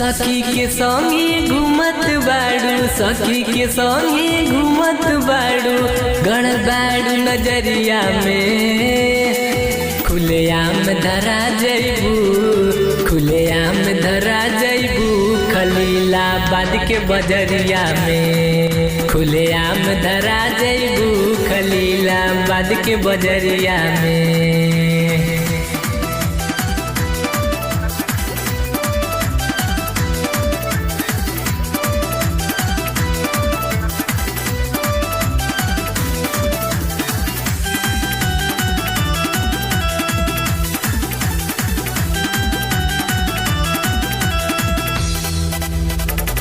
सखी के संगे घूमत बाड़ू, सखी के संगे घूमत बाड़ू, गण बाड़ू नजरिया में। खुलेआम धरा जइबू, खुलेआम धरा जइबू खलीलाबाद के बजरिया में। खुलेआम धरा जइबू खलीलाबाद के बजरिया में।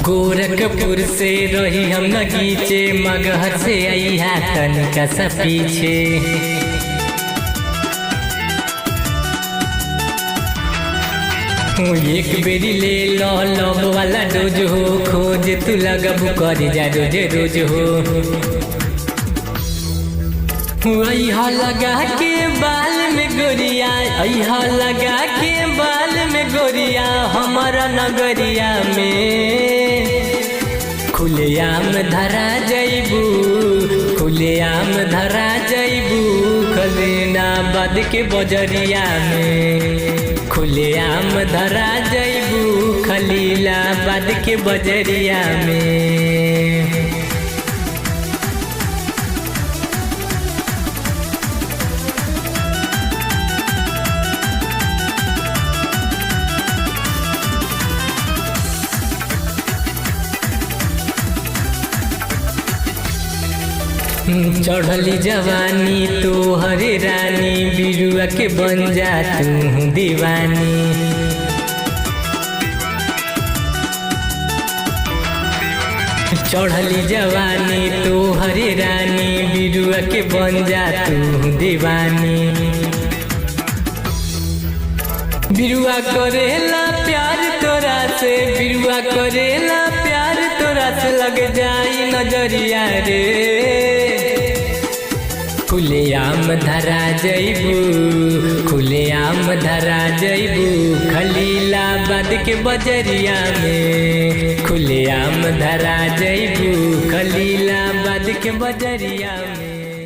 गोरखपुर से रही हम नगीचे, मगहर से अइहा तनिका सा पीछे। एक बेरी ले लो लव वाला डोज हो, खोज तू लगबू कर जा रोज रोज हो। अइहा लगा के बाल में गोरिया, अइहा लगा के बाल में गोरिया हमारा नगरिया में। खुलेआम धरा जइबू, खुलेआम धरा जइबू खलीलाबाद के बजरिया में। खुलेआम धरा जइबू खलीलाबाद के बजरिया में। चढ़ली जवानी तो हरे रानी, बिरुआ के बन जा तू दीवानी। चढ़ली जवानी तो हरे रानी, बिरुआ के बन जा तू दीवानी। बिरुआ करेला प्यार तोरा से, बिरुआ करेला प्यार तोरा से, लग जाई नजरिया रे। खुलेआम धरा जइबू, खुलेआम धरा जइबू खलीलाबाद के बजरिया में। खुलेआम धरा जइबू खलीलाबाद के बजरिया में।